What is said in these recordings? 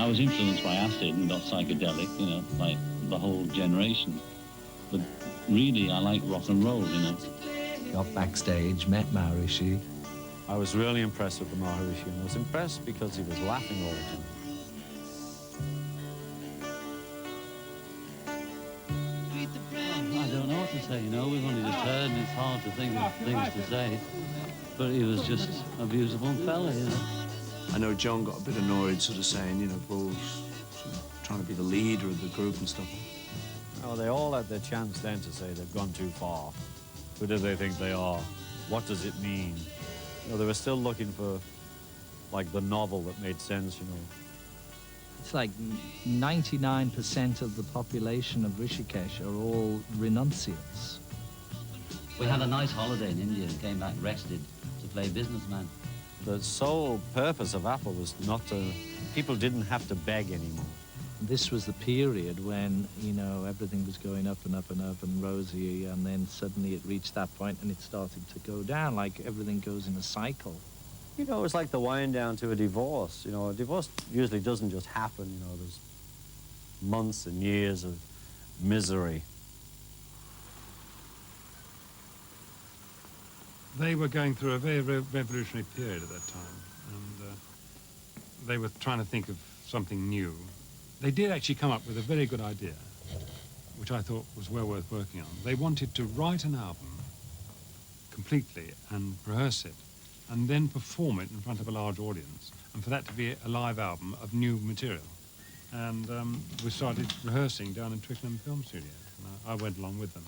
I was influenced by acid and got psychedelic, you know, like the whole generation. But really, I like rock and roll, you know. Got backstage, met Maharishi. I was really impressed with the Maharishi, and I was impressed because he was laughing all the time. I don't know what to say, you know, we've only just heard and it's hard to think of things to say. But he was just a beautiful fella, you know. I know John got a bit annoyed, sort of saying, you know, Paul's sort of trying to be the leader of the group and stuff. Oh, they all had their chance then to say they've gone too far. Who do they think they are? What does it mean? You know, they were still looking for, like, the novel that made sense, you know. It's like 99% of the population of Rishikesh are all renunciates. We had a nice holiday in India and came back rested to play businessman. The sole purpose of Apple was not to... People didn't have to beg anymore. This was the period when, you know, everything was going up and up and up and rosy, and then suddenly it reached that point and it started to go down, like everything goes in a cycle. You know, it's like the wind down to a divorce. You know, a divorce usually doesn't just happen, you know, there's months and years of misery. They were going through a very revolutionary period at that time, and they were trying to think of something new. They did actually come up with a very good idea, which I thought was well worth working on. They wanted to write an album completely and rehearse it, and then perform it in front of a large audience, and for that to be a live album of new material. And we started rehearsing down in Twickenham Film Studio, and I went along with them.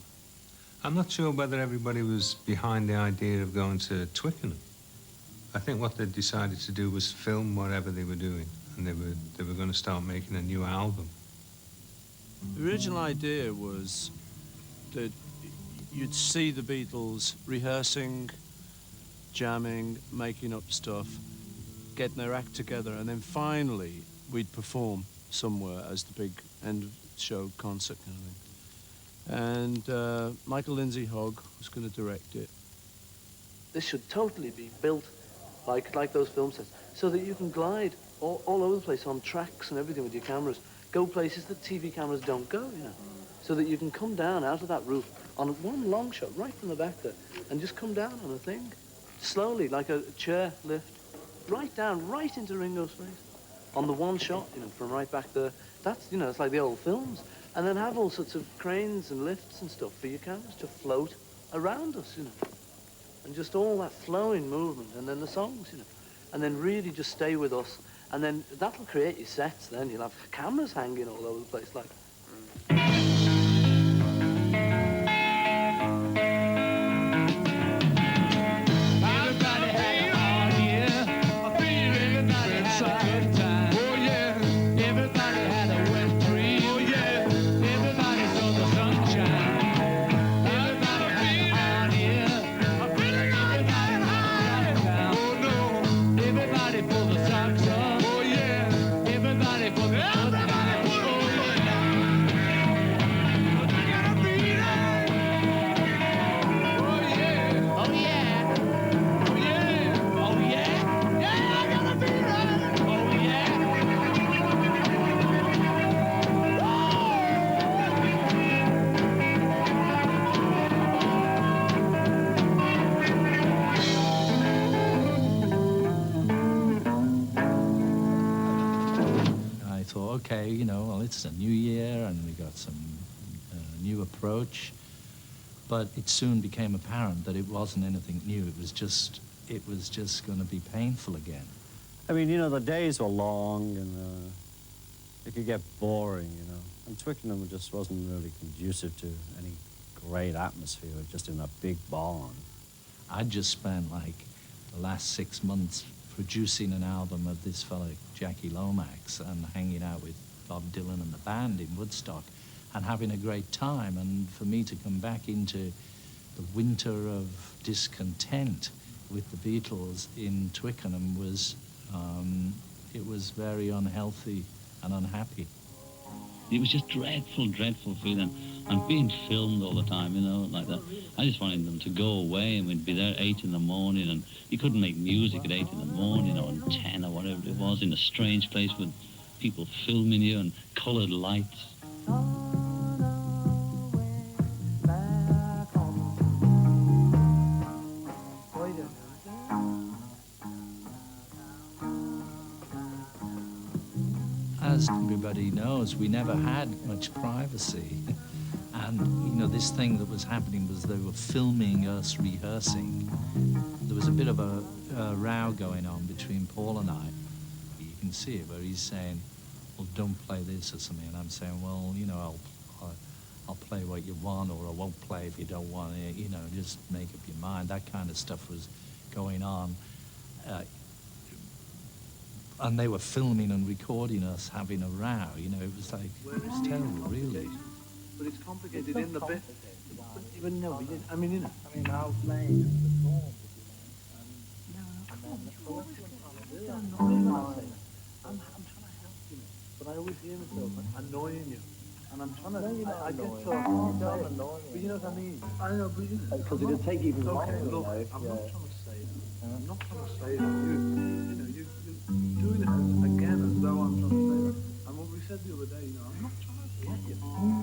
I'm not sure whether everybody was behind the idea of going to Twickenham. I think what they decided to do was film whatever they were doing, and they were going to start making a new album. The original idea was that you'd see the Beatles rehearsing, jamming, making up stuff, getting their act together, and then finally we'd perform somewhere as the big end of show concert kind of thing. And Michael Lindsay Hogg was going to direct it. This should totally be built like those film sets, so that you can glide all over the place on tracks and everything with your cameras, go places that TV cameras don't go, you know, so that you can come down out of that roof on one long shot right from the back there and just come down on a thing, slowly, like a chair lift, right down, right into Ringo's face, on the one shot, you know, from right back there. That's, you know, it's like the old films. And then have all sorts of cranes and lifts and stuff for your cameras to float around us, you know. And just all that flowing movement, and then the songs, you know. And then really just stay with us. And then that'll create your sets then. You'll have cameras hanging all over the place, like... Okay, you know, well, it's a new year and we got some new approach, but it soon became apparent that it wasn't anything new. It was just going to be painful again. I mean, you know, the days were long and it could get boring, you know. And Twickenham just wasn't really conducive to any great atmosphere, just in a big barn. I'd just spent like the last 6 months producing an album of this fella, Jackie Lomax, and hanging out with Bob Dylan and the band in Woodstock and having a great time. And for me to come back into the winter of discontent with the Beatles in Twickenham was, it was very unhealthy and unhappy. It was just dreadful, dreadful feeling. And being filmed all the time, you know, like that. I just wanted them to go away, and we'd be there at 8 in the morning, and you couldn't make music at 8 in the morning or at 10 or whatever it was in a strange place with people filming you and coloured lights. As everybody knows, we never had much privacy. And, you know, this thing that was happening was they were filming us rehearsing. There was a bit of a row going on between Paul and I. You can see it where he's saying, well, don't play this or something. And I'm saying, well, you know, I'll play what you want, or I won't play if you don't want it. You know, just make up your mind. That kind of stuff was going on. And they were filming and recording us having a row. You know, it was like, it was terrible, really. But it's complicated in the bit. But no, we didn't. I mean, you know. I mean, I'll play the form. I'm trying to help you, but I always hear myself annoying you, and I'm trying to. No, you're not I get annoying. so. You don't annoy me. But you know what I mean. I know, but you know. Because it'll take even longer. Okay, look, you know, I'm not trying to say that. I'm not trying to say that. You know, you're doing it again as though I'm trying to say that. And what we said the other day, you know, I'm not trying to get you.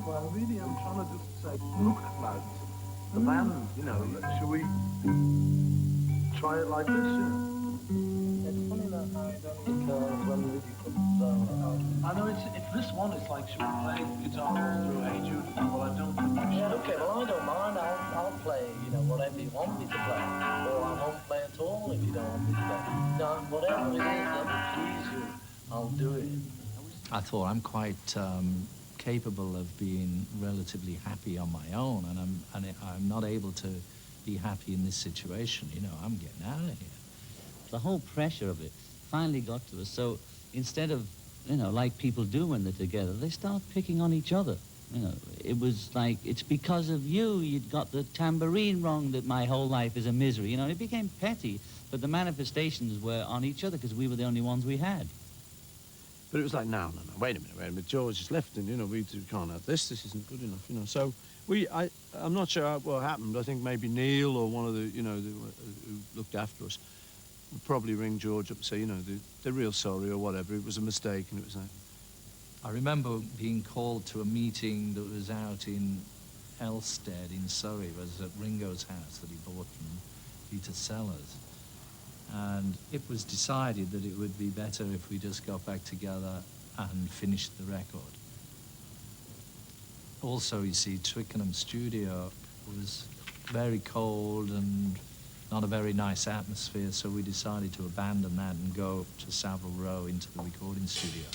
Well, really, I'm trying to just say, look, lads, the band, you know, should we try it like this, you know? It's funny that I don't because when we come I know if this one is like, should we play guitar through Hey Jude? Well, I don't think we should. yeah, okay, well, I don't mind. I'll play, you know, whatever you want me to play. Or I won't play at all if you don't want me to play. No, whatever it is that will please you, I'll do it. I thought I'm quite capable of being relatively happy on my own, and I'm not able to be happy in this situation. You know, I'm getting out of here. The whole pressure of it finally got to us. So instead of, you know, like people do when they're together, they start picking on each other. You know, it was like, it's because of you, you'd got the tambourine wrong that my whole life is a misery. You know, it became petty, but the manifestations were on each other because we were the only ones we had. But it was like, no, wait a minute, George has left, and, you know, we can't have this isn't good enough, you know. So I'm not sure what happened. I think maybe Neil or one of the, you know, who looked after us would probably ring George up and say, you know, they're real sorry or whatever. It was a mistake, and it was like... I remember being called to a meeting that was out in Elstead in Surrey. It was at Ringo's house that he bought from Peter Sellers. And it was decided that it would be better if we just got back together and finished the record. Also, you see, Twickenham studio was very cold and not a very nice atmosphere, so we decided to abandon that and go to Savile Row into the recording studio.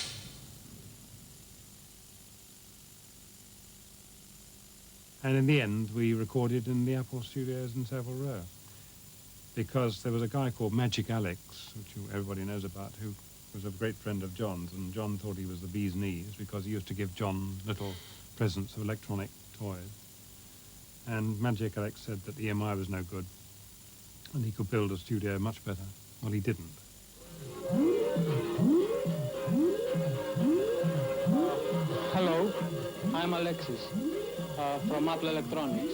And in the end, we recorded in the Apple Studios in Savile Row, because there was a guy called Magic Alex, which everybody knows about, who was a great friend of John's, and John thought he was the bee's knees because he used to give John little presents of electronic toys. And Magic Alex said that the EMI was no good and he could build a studio much better. Well, he didn't. Hello, I'm Alexis from Apple Electronics.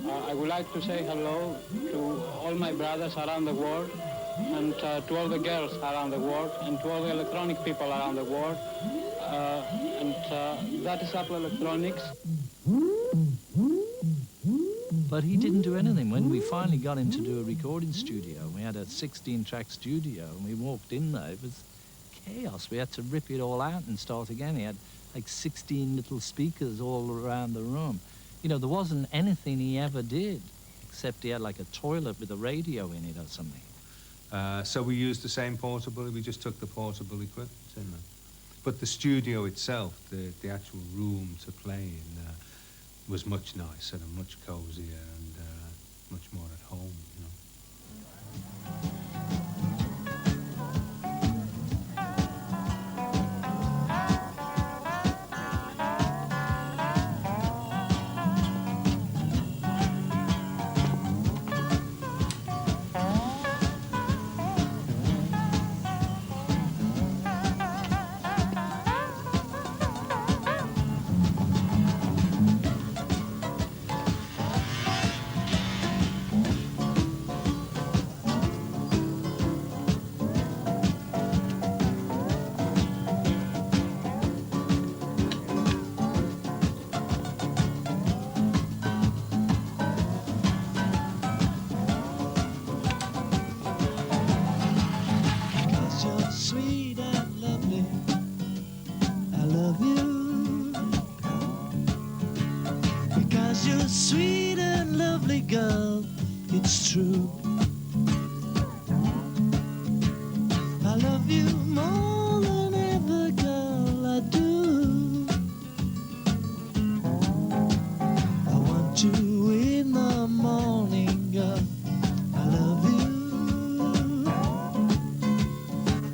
I would like to say hello to all my brothers around the world, and to all the girls around the world, and to all the electronic people around the world. That is Apple Electronics. But he didn't do anything. When we finally got him to do a recording studio, we had a 16-track studio, and we walked in there, it was chaos. We had to rip it all out and start again. He had like 16 little speakers all around the room. You know, there wasn't anything he ever did, except he had like a toilet with a radio in it or something. So we used the same portable, we just took the portable equipment in there. But the studio itself, the actual room to play in, was much nicer and much cozier and much more at home, you know. sweet and lovely girl, it's true. I love you more than ever, girl, I do. I want you in the morning, girl, I love you.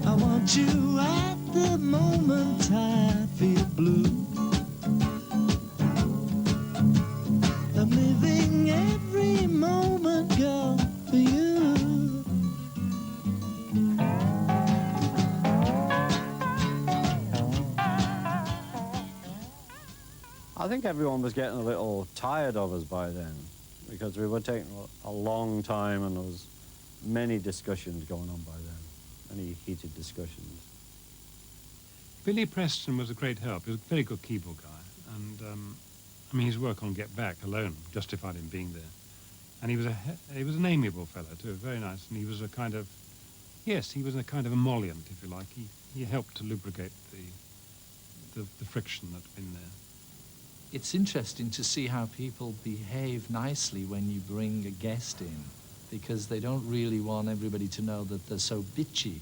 I want you at the moment I feel blue. I'm living every moment, girl, for you. I think everyone was getting a little tired of us by then, because we were taking a long time and there was many discussions going on by then, many heated discussions. Billy Preston was a great help. He was a very good keyboard guy, and I mean, his work on Get Back alone justified him being there. And he was an amiable fellow too, very nice. And he was a kind of, yes, he was a kind of emollient, if you like. He helped to lubricate the friction that's been there. It's interesting to see how people behave nicely when you bring a guest in, because they don't really want everybody to know that they're so bitchy.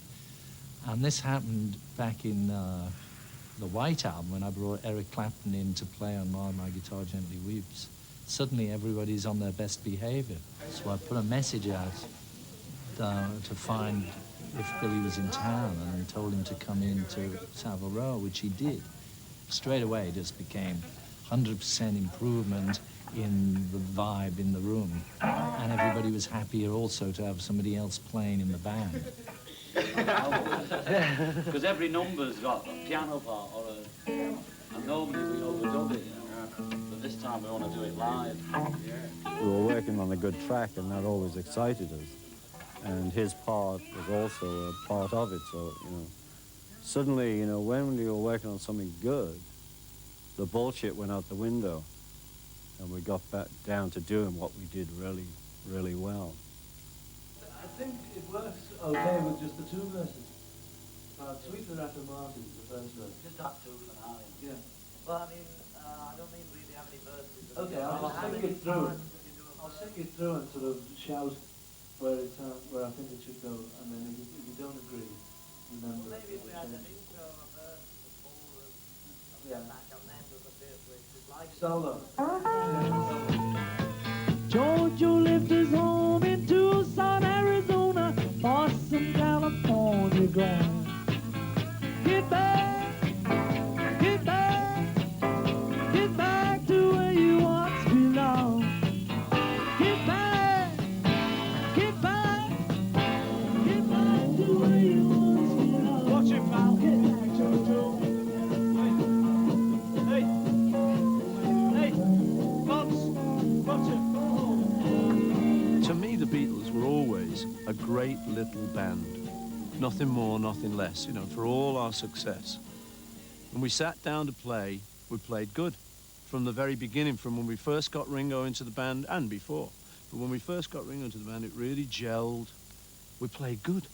And this happened back in the White Album when I brought Eric Clapton in to play on My Guitar Gently Weeps. Suddenly everybody's on their best behavior. So I put a message out to find if Billy was in town and told him to come in to Savile Row, which he did. Straight away it just became 100% improvement in the vibe in the room. And everybody was happier also to have somebody else playing in the band. Because every number's got a piano part or and normally we overdub it, you know. But this time we want to do it live. We were working on a good track and that always excited us. And his part was also a part of it, so, you know. Suddenly, you know, when we were working on something good, the bullshit went out the window and we got back down to doing what we did really, really well. I think it works okay with just the two verses. Sweeter after Martin, the first verse. Just that two for now. Yeah. Well, I mean, I don't mean really how many verses. Okay, I'll sing it through. I'll sing it through and sort of shout where it's where I think it should go, and then if you don't agree, remember. Well, maybe if we had an change. intro, a verse, a chorus, Yeah. back, and then there's a bit which is like Solo. Jojo left his home in Tucson, Arizona, for some California grind. Get back, get back, get back to where you once belonged. Get back, get back, get back to where you once belonged. Watch it, pal. Get back, Jojo. Hey, hey, watch it. To me, the Beatles were always a great little band. Nothing more, nothing less, you know, for all our success. When we sat down to play, we played good. From the very beginning, from when we first got Ringo into the band and before. But when we first got Ringo into the band, it really gelled. We played good.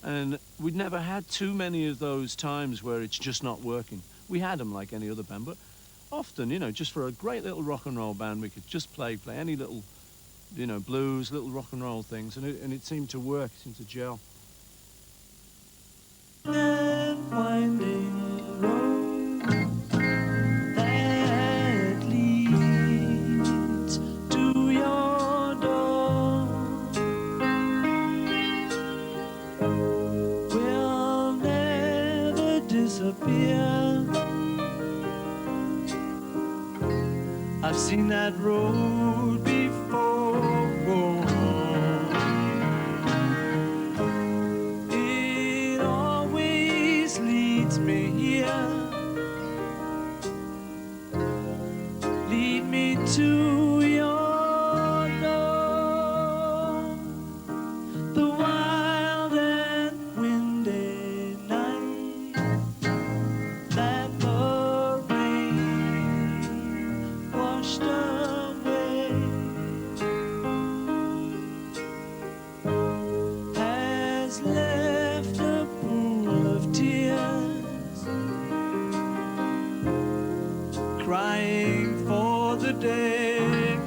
And we'd never had too many of those times where it's just not working. We had them like any other band, but often, you know, just for a great little rock and roll band, we could just play any little, you know, blues, little rock and roll things, and it seemed to work, it seemed to gel. And winding road that leads to your door will never disappear. I've seen that road before. It always leads me here. Lead me to your door. The wild and windy night that the rain washed away has left a pool of tears, crying for the day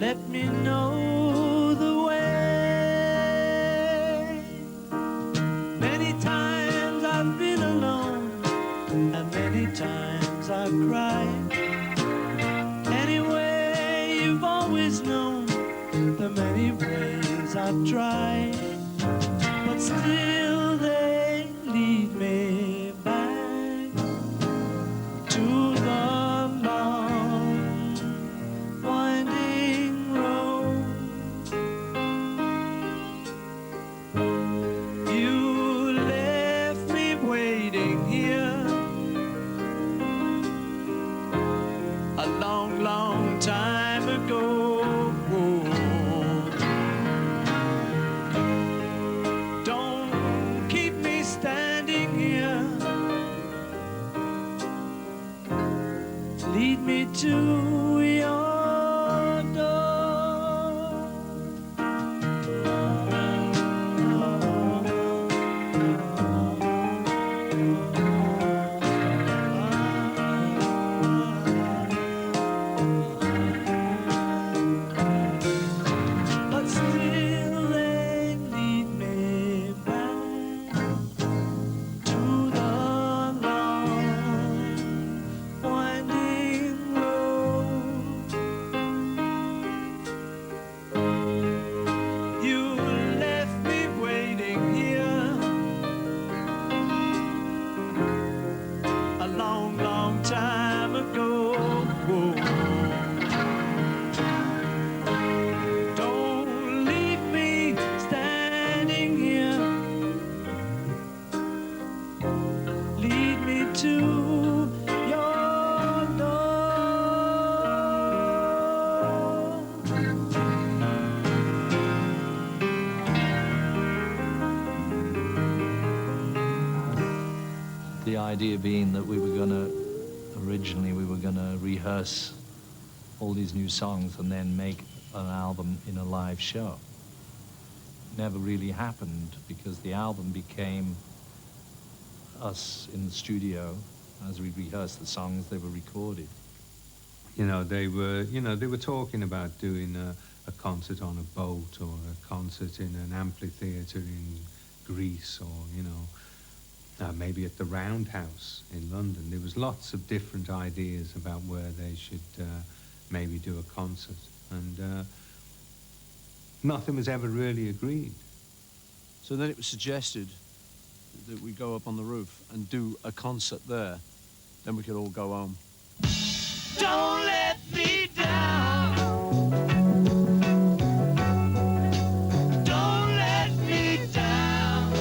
let me know the way. Many times I've been alone, and many times I've cried. Anyway, you've always known the many ways I've tried, but still they lead me back to the long winding road. You left me waiting here a long, long time ago. Don't keep me standing here. Lead me to your door. But still they lead me back to the long winding road. You left me waiting here a long, long time ago. Don't leave me standing here. Lead me to your door. The idea being that originally we were gonna rehearse all these new songs and then make an album in a live show. Never really happened because the album became us in the studio. As we rehearsed the songs, they were recorded. They were talking about doing a concert on a boat or a concert in an amphitheatre in Greece or, maybe at the Roundhouse in London. There was lots of different ideas about where they should maybe do a concert. And nothing was ever really agreed. So then it was suggested that we go up on the roof and do a concert there. Then we could all go home. Don't let me down. Don't let me down.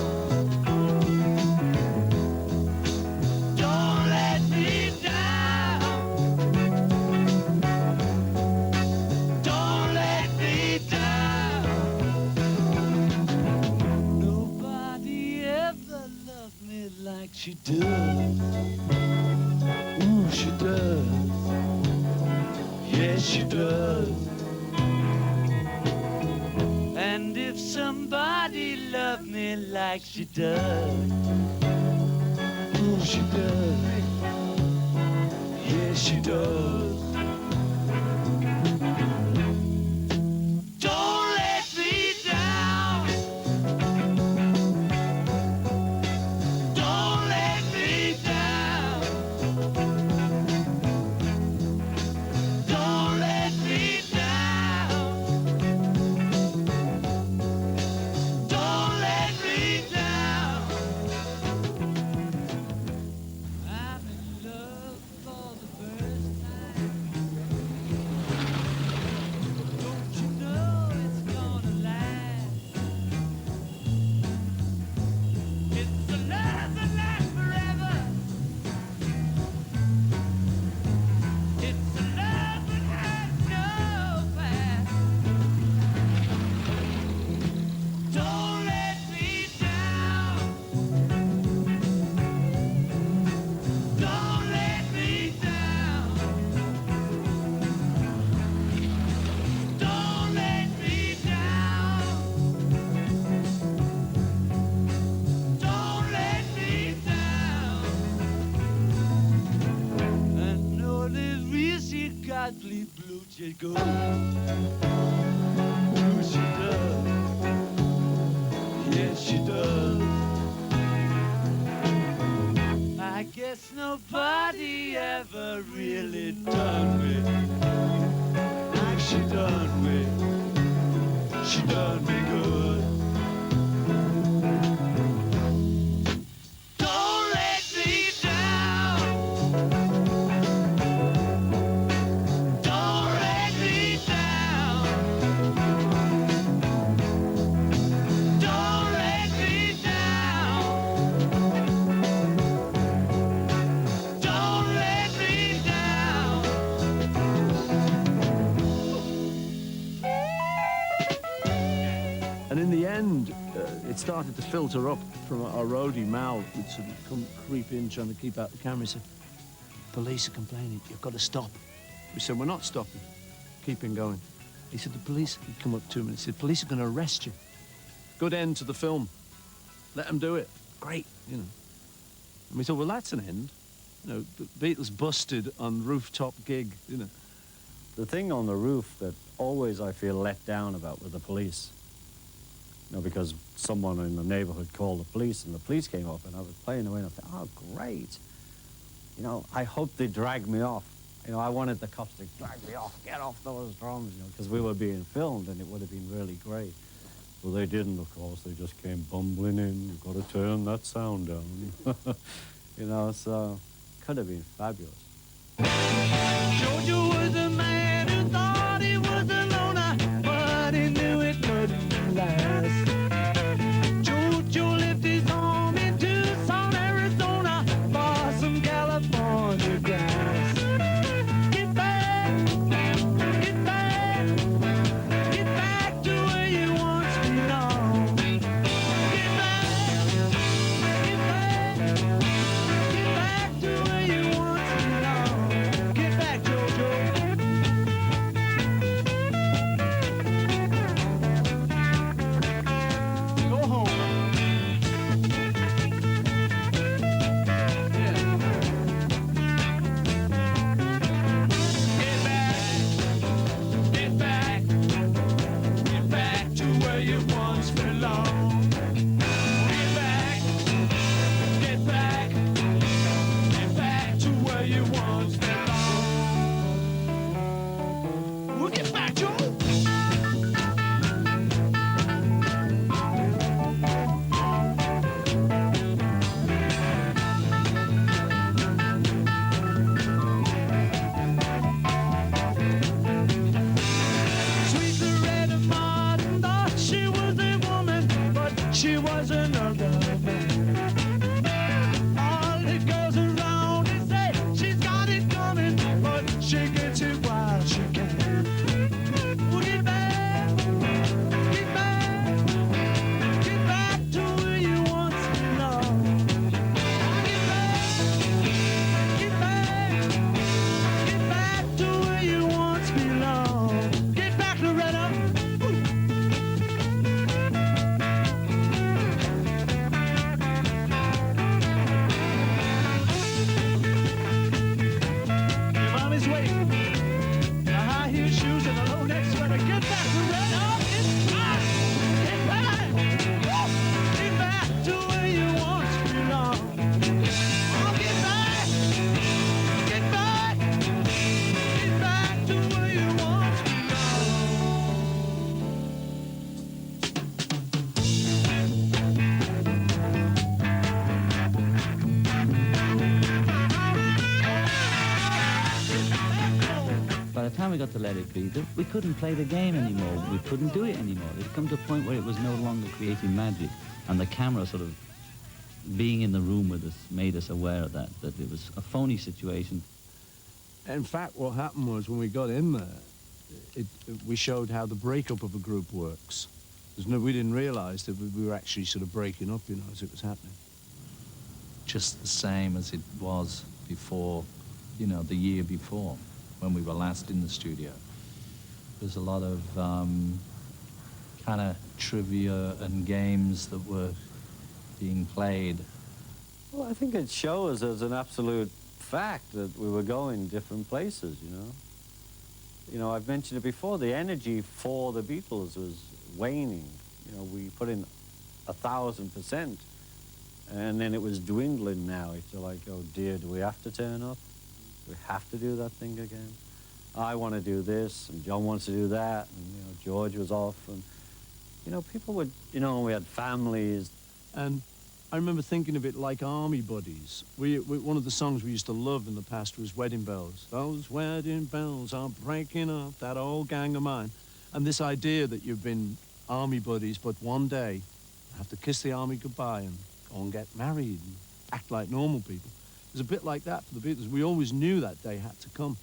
Don't let me down. Don't let me down. Nobody ever loved me like she does. Ooh, she does. Yes, she does. And if somebody loved me like she does, ooh, she does. Yes, she does. Don't let me down. Don't let me down. Don't let me down. Don't let me down. I'm in love for the first time. Godley blue jay goes. Oh, she does. Yes, she does. I guess nobody ever really done me like she done me. She done me good. Don't let me down. Don't let me down. Don't let me down. Don't let me down. And in the end, it started to filter up from our roadie, Mal, who'd sort of come creep in, trying to keep out the camera. He said, police are complaining, you've got to stop. We said, we're not stopping, keeping going. He said, the police, he'd come up to him and he said, police are going to arrest you. Good end to the film. Let them do it. Great, you know. And we thought, well, that's an end. You know, the Beatles busted on rooftop gig, you know. The thing on the roof that always I feel let down about with the police, you know, because someone in the neighborhood called the police and the police came up and I was playing away and I thought, oh, great. You know, I hope they drag me off. You know, I wanted the cops to drag me off, get off those drums, you know, because we were being filmed and it would have been really great. Well, they didn't, of course. They just came bumbling in. You've got to turn that sound down. You know, so could have been fabulous. Georgia was a man who thought he was a loner, but he knew it couldn't last. Jojo lived his home in Tucson, Arizona, for some California grass. Get back, get back, get back to where you once belonged. Get back, get back, get back to where you once belonged. Get back, Jojo. Go home. Yeah. Get back, get back to where you once belonged. Get back, get back, get back to where you once belonged. Well, get back, Joe. Sweet Loretta Martin thought she was a woman, but she was another man. All that goes around is say she's got it coming, but she gets it while she can. Well, get back, get back, get back to where you once belonged. Get back, get back, get back to where you once belonged. Get back, Loretta. Your mommy's waiting. The high heel shoes and the low neck sweater. Get back, Loretta. Get back. Get back. Woo. Get back to where you once belonged. Oh, get back. Get back. Get back to where you once belonged. By the time we got to Let It Be, we couldn't play the game anymore. We couldn't do it anymore. It'd come to a point where it was no longer creating magic, and the camera sort of being in the room with us made us aware of that it was a phony situation. In fact, what happened was when we got in there, we showed how the breakup of a group works. We didn't realize that we were actually sort of breaking up, you know, as it was happening. Just the same as it was before, you know, the year before, when we were last in the studio. There's a lot of kind of trivia and games that were being played. Well, I think it shows as an absolute fact that we were going different places, you know. You know, I've mentioned it before, the energy for the Beatles was waning. You know, we put in 1,000%, and then it was dwindling now. It's like, oh dear, do we have to turn up? Do we have to do that thing again? I want to do this, and John wants to do that, and, you know, George was off, and, you know, people would, you know, we had families. And I remember thinking of it like army buddies. One of the songs we used to love in the past was Wedding Bells. Those wedding bells are breaking up that old gang of mine. And this idea that you've been army buddies, but one day you have to kiss the army goodbye and go and get married and act like normal people. It was a bit like that for the Beatles. We always knew that day had to come.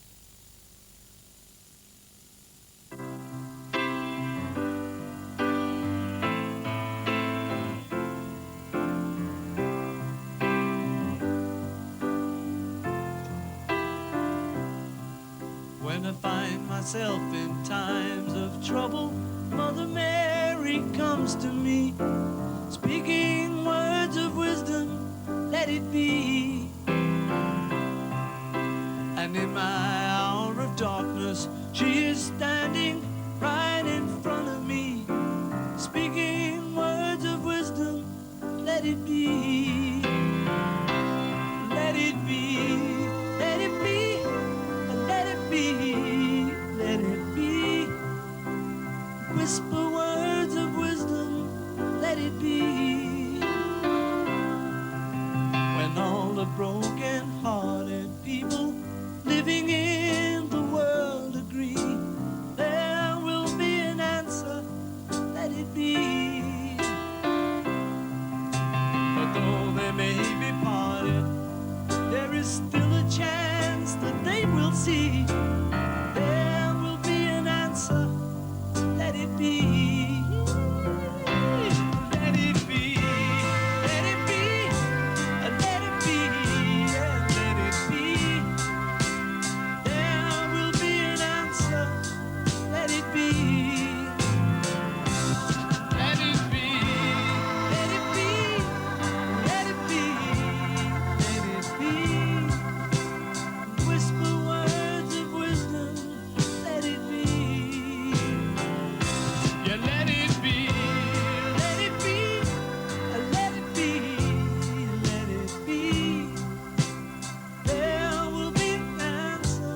When I find myself in times of trouble, Mother Mary comes to me, speaking words of wisdom, let it be. And in my hour of darkness, she is standing right in front of me, speaking words of wisdom, let it be. Let it be, let it be, let it be, let it be. Whisper words of wisdom, let it be. When all the broken-hearted people living in the world agree, there will be an answer, let it be. But though they may be parted, there is still a chance that they will see. There will be an answer, let it be. Let it be, let it be, let it be, yeah, let it be. There will be an answer, let it be. Let it be, let it be, let it be, let it be. Whisper words of wisdom, let it be. Yeah, let it be, let it be, let it be, let it be. There will be an answer,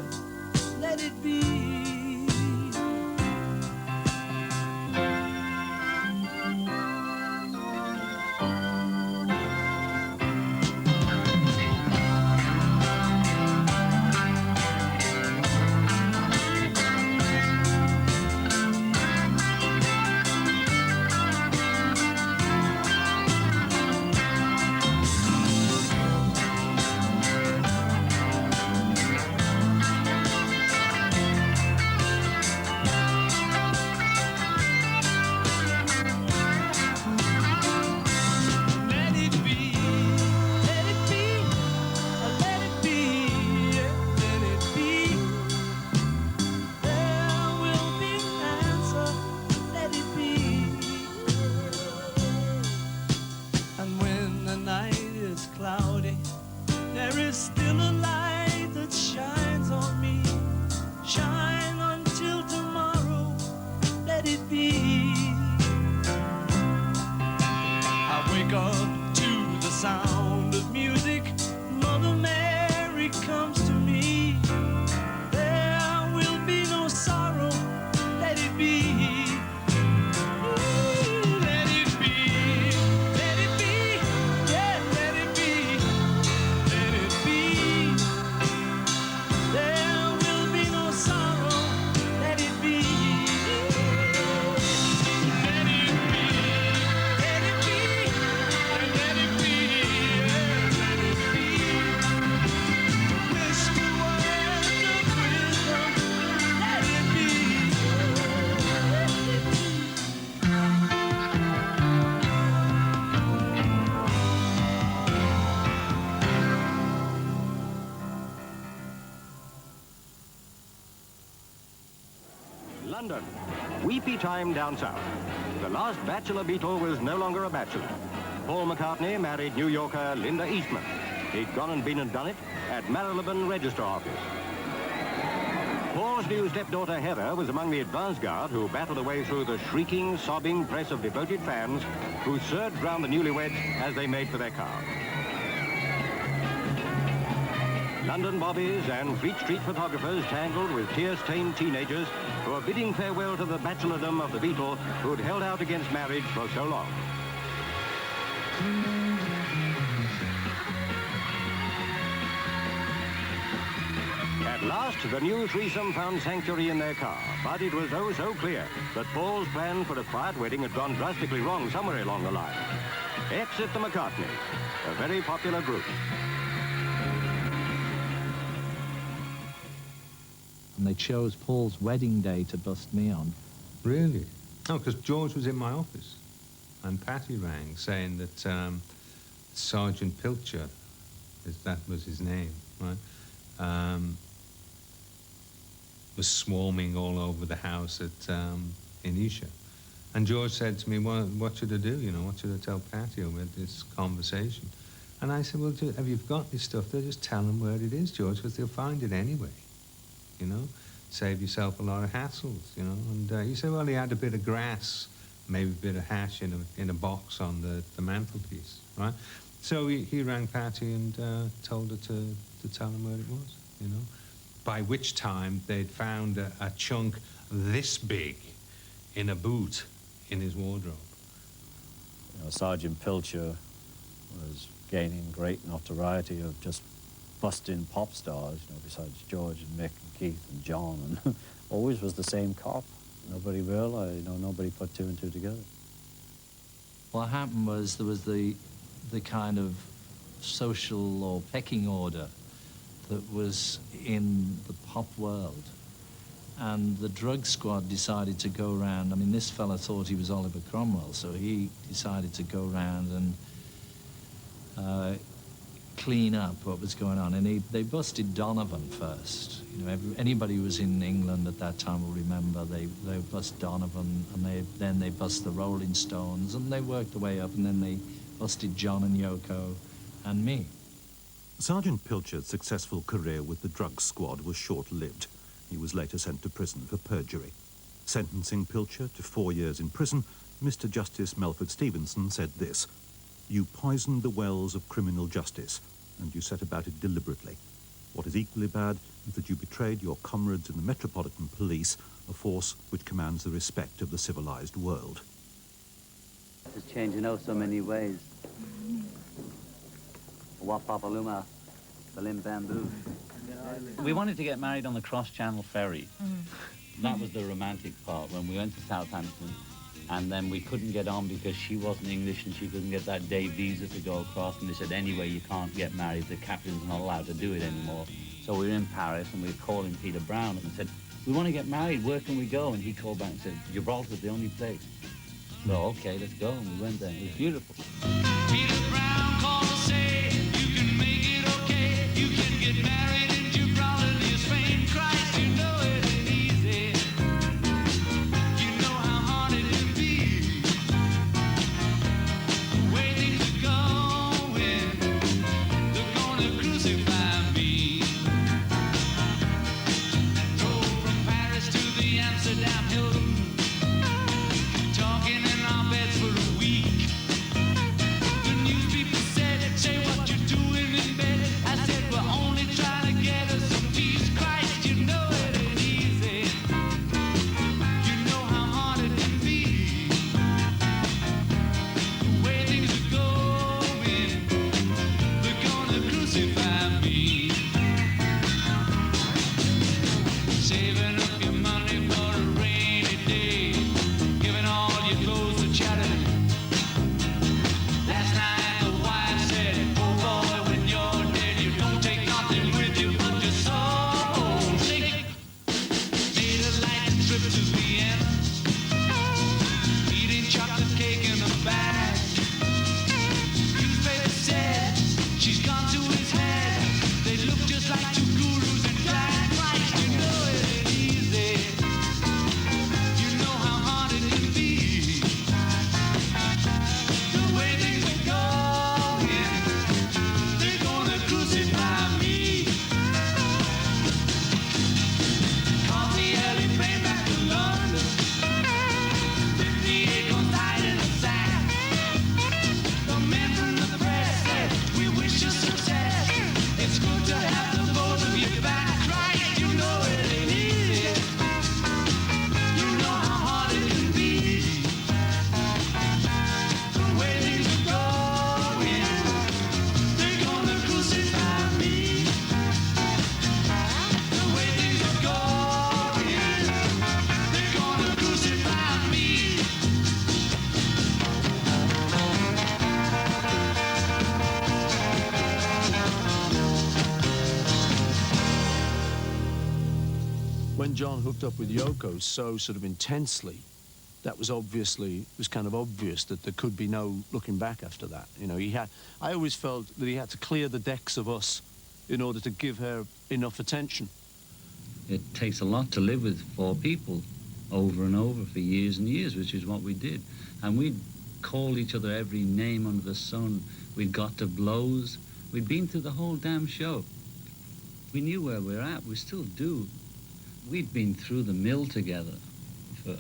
let it be. Let it be, let it be, let it be, yeah, let it be. There will be an answer, let it be. And when the night is cloudy, there is still a light that shines on me. Shine until tomorrow, let it be. I wake up to the sound of music. Mother Mary comes to me. There will be no sorrow, let it be. Let it be, yeah, let it be, let it be. There will be no sorrow, let it be. Let it be, let it be, let it be, yeah, let it be. Whisper words of wisdom, let it be. London, weepy time down south. The last bachelor Beatle was no longer a bachelor. Paul McCartney married New Yorker Linda Eastman. He'd gone and been and done it at Marylebone Register Office. Paul's new stepdaughter Heather was among the advance guard who battled their way through the shrieking, sobbing press of devoted fans who surged round the newlyweds as they made for their car. London bobbies and Fleet Street photographers tangled with tear-stained teenagers who were bidding farewell to the bachelordom of the Beatle who'd held out against marriage for so long. At last, the new threesome found sanctuary in their car, but it was oh so clear that Paul's plan for a quiet wedding had gone drastically wrong somewhere along the line. Exit the McCartneys, a very popular group. And they chose Paul's wedding day to bust me on. Really? Oh, because George was in my office, and Patty rang saying that Sergeant Pilcher, that was his name, right, was swarming all over the house at in Isha. And George said to me, well, what should I do, you know, what should I tell Patty over this conversation? And I said, well, have you got this stuff there? Just tell them where it is, George, because they'll find it anyway, you know? Save yourself a lot of hassles, you know? And he said, well, he had a bit of grass, maybe a bit of hash in a box on the mantelpiece, right? So he rang Patty and told her to tell him where it was, you know? By which time they'd found a chunk this big in a boot in his wardrobe. You know, Sergeant Pilcher was gaining great notoriety of just busting pop stars, you know, besides George and Mick and Keith and John, and always was the same cop. Nobody realized, you know, nobody put two and two together. What happened was there was the kind of social or pecking order that was in the pop world. And the drug squad decided to go around. I mean, this fella thought he was Oliver Cromwell, so he decided to go around and clean up what was going on. And they busted Donovan first. You know, anybody who was in England at that time will remember they bust Donovan, and then they bust the Rolling Stones, and they worked their way up, and then they busted John and Yoko and me. Sergeant Pilcher's successful career with the drug squad was short-lived. He was later sent to prison for perjury. Sentencing Pilcher to 4 years in prison, Mr. Justice Melford Stevenson said this: "You poisoned the wells of criminal justice, and you set about it deliberately. What is equally bad is that you betrayed your comrades in the Metropolitan Police, a force which commands the respect of the civilized world." It's changed in so many ways. Wapapaluma, Berlin Bamboo. We wanted to get married on the cross-channel ferry. That was the romantic part, when we went to Southampton, and then we couldn't get on because she wasn't English and she couldn't get that day visa to go across, and they said, anyway, you can't get married, the captain's not allowed to do it anymore. So we were in Paris and we were calling Peter Brown and said, we want to get married, where can we go? And he called back and said, Gibraltar's the only place. So, okay, let's go, and we went there. It was beautiful. Peter Brown called to say, you can make it okay, you can get married in Gibraltar near Spain. Christ, you know it ain't easy. You know how hard it can be. The way things are going, they're gonna crucify me. Drove from Paris to the Amsterdam Hilton, talking in our beds for a week. The news people said, say what you're doing in bed. I said, we're only trying to get us some peace. Christ, you know it ain't easy. You know how hard it can be. The way things are going, they're gonna crucify me. Saving up your money for a rainy day. John hooked up with Yoko so sort of intensely, that was kind of obvious that there could be no looking back after that. You know, I always felt that he had to clear the decks of us in order to give her enough attention. It takes a lot to live with 4 people over and over for years and years, which is what we did. And we'd called each other every name under the sun. We'd got to blows. We'd been through the whole damn show. We knew where we were at. We still do. We'd been through the mill together for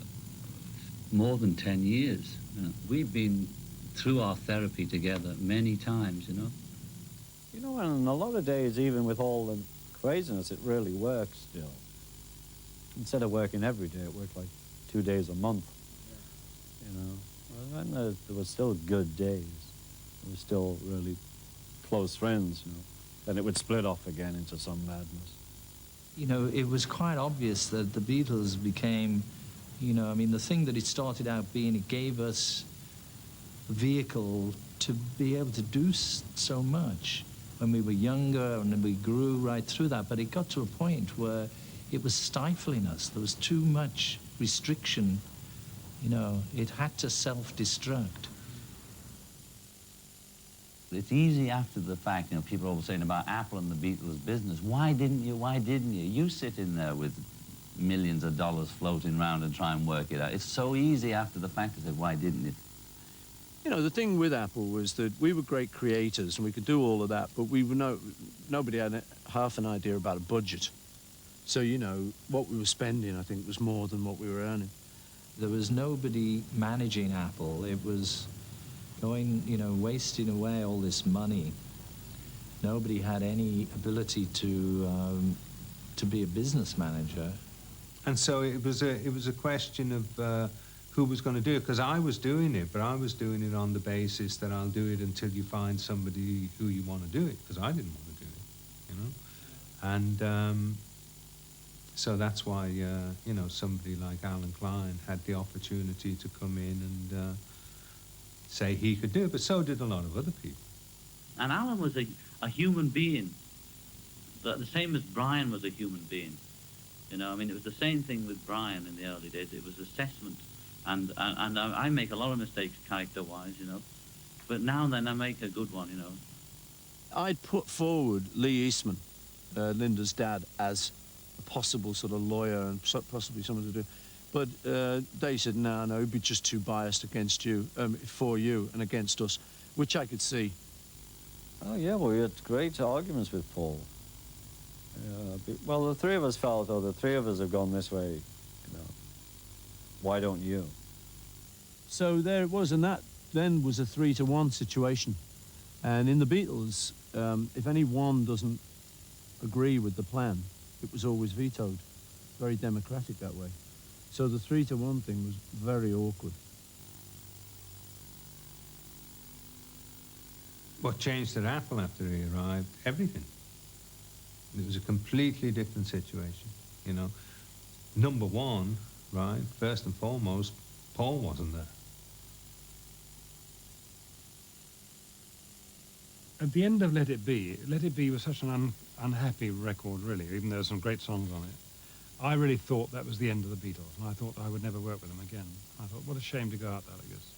more than 10 years. You know, we've been through our therapy together many times, you know. You know, and a lot of days, even with all the craziness, it really works still. Instead of working every day, it worked like 2 days a month. You know, and there were still good days. We were still really close friends, you know. Then it would split off again into some madness. You know, it was quite obvious that the Beatles became, you know, I mean, the thing that it started out being, it gave us a vehicle to be able to do so much when we were younger, and then we grew right through that. But it got to a point where it was stifling us. There was too much restriction. You know, it had to self-destruct. It's easy after the fact, you know, people are always saying about Apple and the Beatles business. Why didn't you? Why didn't you? You sit in there with millions of dollars floating around and try and work it out. It's so easy after the fact to say, why didn't you? You know, the thing with Apple was that we were great creators and we could do all of that, but we were nobody had half an idea about a budget. So, you know, what we were spending, I think, was more than what we were earning. There was nobody managing Apple. It was going, you know, wasting away all this money. Nobody had any ability to be a business manager. And so it was a question of who was going to do it, because I was doing it, but I was doing it on the basis that I'll do it until you find somebody who you want to do it, because I didn't want to do it, you know. And so that's why, you know, somebody like Alan Klein had the opportunity to come in and say he could do it, but so did a lot of other people. And Alan was a human being, the same as Brian was a human being. You know, I mean, it was the same thing with Brian in the early days. It was assessment. And I make a lot of mistakes character-wise, you know. But now and then I make a good one, you know. I'd put forward Lee Eastman, Linda's dad, as a possible sort of lawyer and possibly someone to do. But they said, no, he'd be just too biased against you, for you and against us, which I could see. Oh, yeah, well, we had great arguments with Paul. Well, the three of us felt, the three of us have gone this way, you know. Why don't you? So there it was, and that then was a 3-to-1 situation. And in the Beatles, if any one doesn't agree with the plan, it was always vetoed. Very democratic that way. So the 3-to-1 thing was very awkward. What changed at Apple after he arrived? Everything. It was a completely different situation, you know. Number one, right, first and foremost, Paul wasn't there. At the end of Let It Be was such an unhappy record, really, even though there's some great songs on it. I really thought that was the end of the Beatles, and I thought I would never work with them again. I thought, what a shame to go out there like this.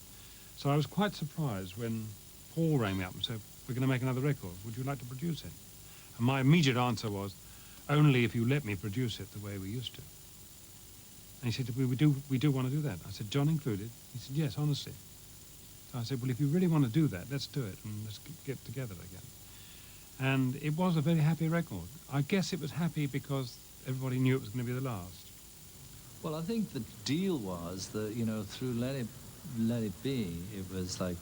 So I was quite surprised when Paul rang me up and said, we're going to make another record. Would you like to produce it? And my immediate answer was, only if you let me produce it the way we used to. And he said, we do want to do that. I said, John included? He said, yes, honestly. So I said, well, if you really want to do that, let's do it, and let's get together again. And it was a very happy record. I guess it was happy because everybody knew it was going to be the last. Well, I think the deal was that, you know, through Let It Be, it was like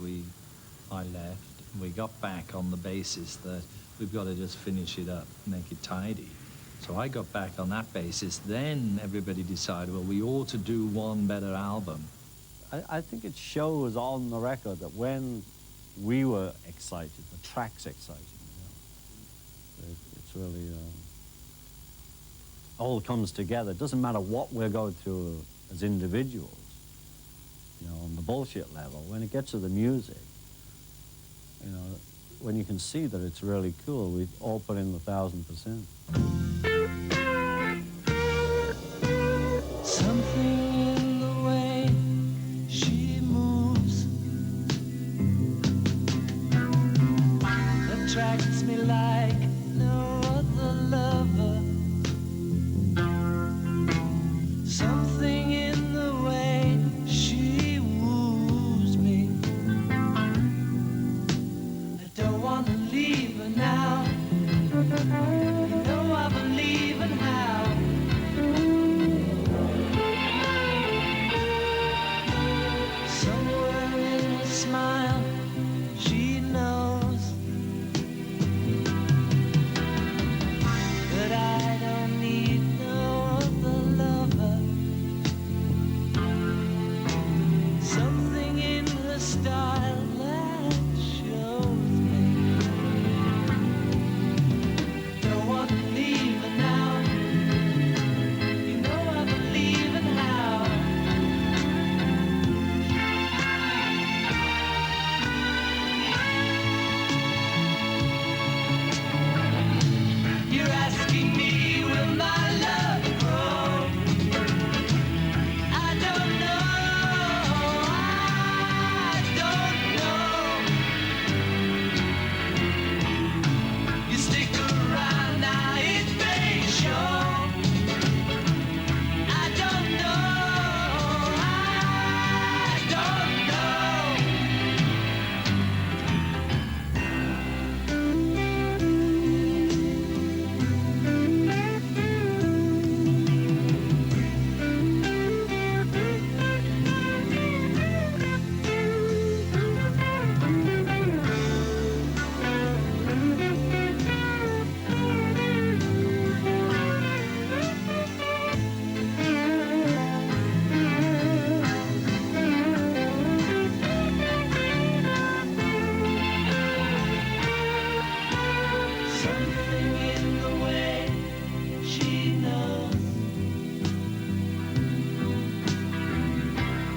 I left, and we got back on the basis that we've got to just finish it up, make it tidy. So I got back on that basis. Then everybody decided, well, we ought to do one better album. I think it shows on the record that when we were excited, the track's exciting, you know. It's really, all comes together. It doesn't matter what we're going through as individuals, you know, on the bullshit level. When it gets to the music, you know, when you can see that it's really cool, we all put in the 1,000%. Something in the way she moves attracts me like no other lover. Something in the way she woos me. I don't want to leave her now. You know I believe in how. Somewhere in her smile, she knows that I don't need no other lover. Something in her style that shows me. Don't want to leave her now. You know I believe in how. You're asking me, will my love grow? I don't know. You stick around now, it may show. I don't know. Something in the way she knows,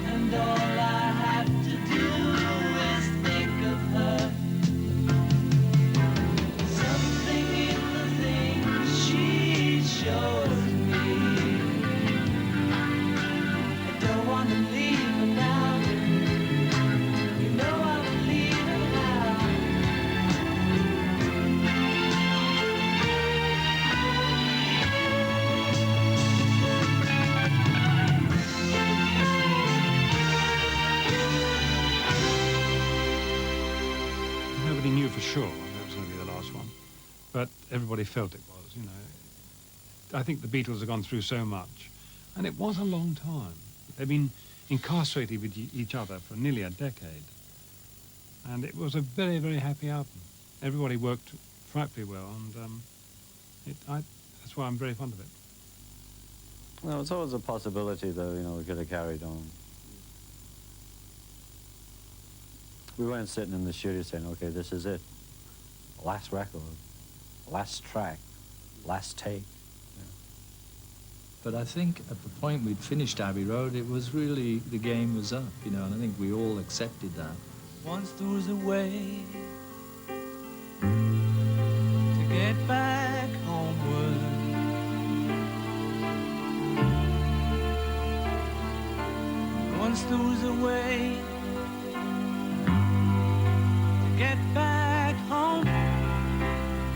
and all I have to do is think of her. Something in the things she shows me. I don't want to leave her now. You know I believe in how. Nobody knew for sure that was going to be the last one, but everybody felt it was, you know. I think the Beatles have gone through so much, and it was a long time. They've been incarcerated with each other for nearly a decade, and it was a very, very happy album. Everybody worked frightfully well, and that's why I'm very fond of it. Well, it's always a possibility, though, you know, we could have carried on. We weren't sitting in the studio saying, okay, this is it. Last record, last track, last take. But I think at the point we'd finished Abbey Road, it was really, the game was up, you know, and I think we all accepted that. Once there was a way to get back homeward. Once there was a way to get back home.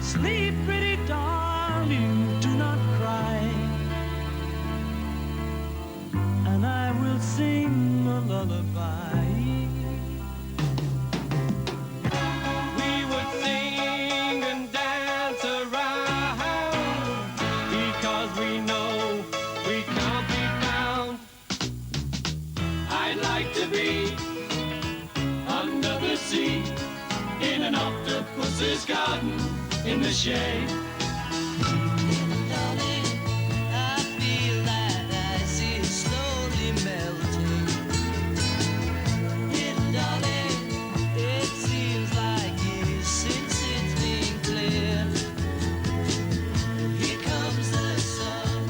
Sleep, pretty darling, do not cry, and I will sing a lullaby. We would sing and dance around, because we know we can't be found. I'd like to be under the sea, in an octopus's garden, in the shade. Little darling, I feel that ice is slowly melting. Little darling, it seems like years since it's been cleared. Here comes the sun,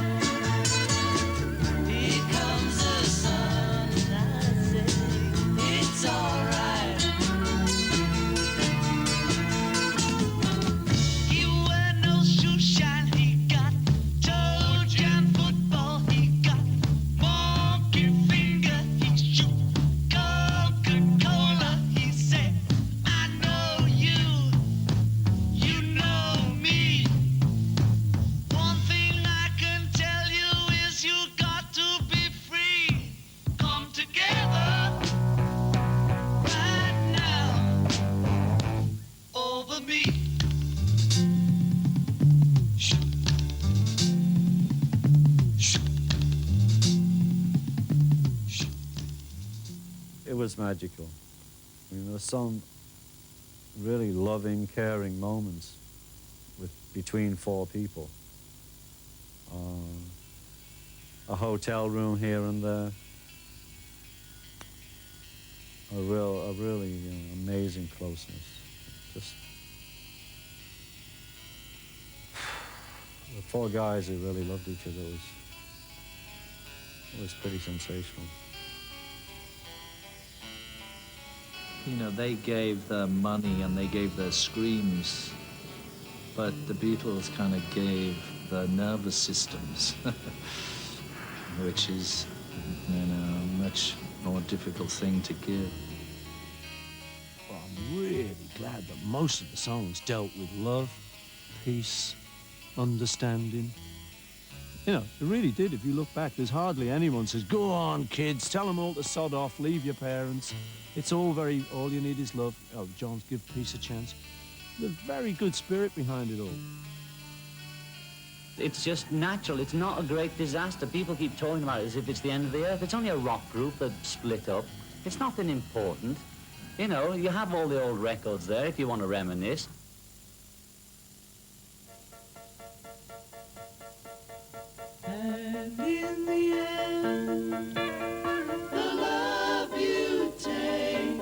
here comes the sun, and I say it's alright. You were no it was magical. I mean, there were some really loving, caring moments between four people. A hotel room here and there. A really amazing closeness. Just the four guys who really loved each other was pretty sensational. You know, they gave their money and they gave their screams, but the Beatles kind of gave their nervous systems, which is, you know, a much more difficult thing to give. Well, I'm really glad that most of the songs dealt with love, peace, understanding. You know, it really did. If you look back, there's hardly anyone says, go on, kids, tell them all to sod off, leave your parents. It's all you need is love. Oh, John's give peace a chance. There's a very good spirit behind it all. It's just natural. It's not a great disaster. People keep talking about it as if it's the end of the earth. It's only a rock group that split up. It's nothing important. You know, you have all the old records there if you want to reminisce. And in the end, the love you take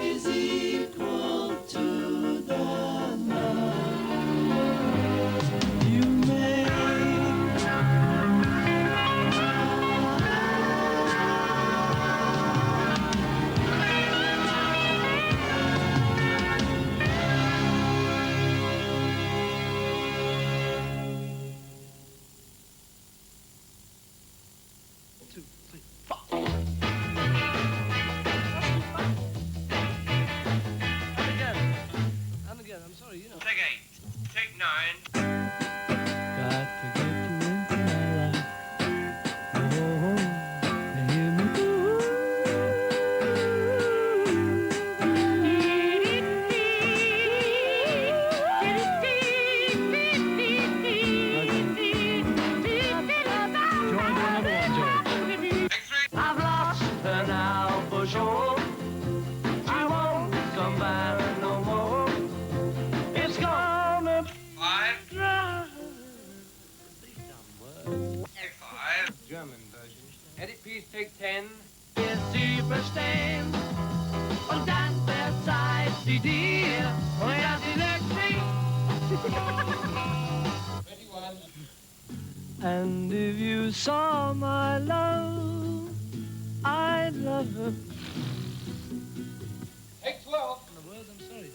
is equal to the love you make. And again, I'm sorry, you know. Take 8, take 9. Got to get you into my life. Oh, and hear me I've lost her now for sure. She won't come back no more. It's gonna 5 dry. 5 German version. Edit please, take 10. Jetzt überstehen und dann verzeiht sie dir. Oh ja, sie legt mich. 21. And if you saw my love, I'd love her. Take 12. The words, I'm sorry.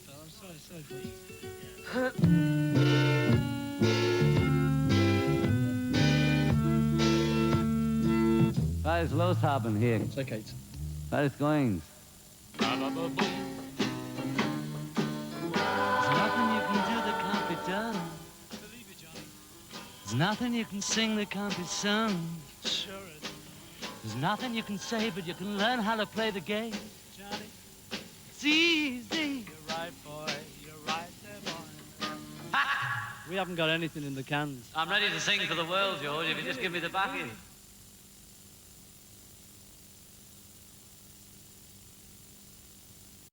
I'm sorry for you. Was ist los haben hier? It's okay. Was ist going? There's nothing you can do that can't be done. There's nothing you can sing that can't be sung. Sure is. There's nothing you can say, but you can learn how to play the game. Johnny, It's easy. you're right, boy. You're right there, boy. We haven't got anything in the cans. I'm ready to sing for the world, George, if you just give me the backing.